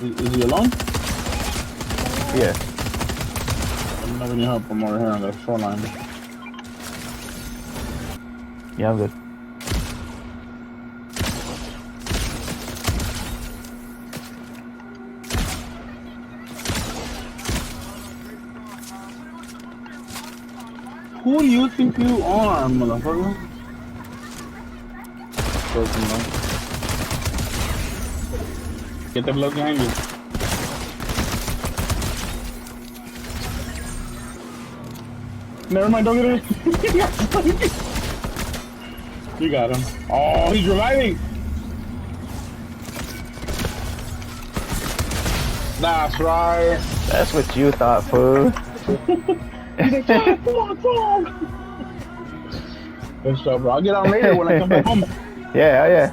Is he alone? Yeah. I don't have any help. I'm over here on the shoreline. Yeah, I'm good. Who do you think you are, motherfucker? Broken, man. Get the blood behind you. Never mind, don't get it. You got him. Oh, he's reviving. That's right. That's what you thought, fool. He's like, come on. Good stuff, bro. I'll get on later when I come back home. Yeah, yeah.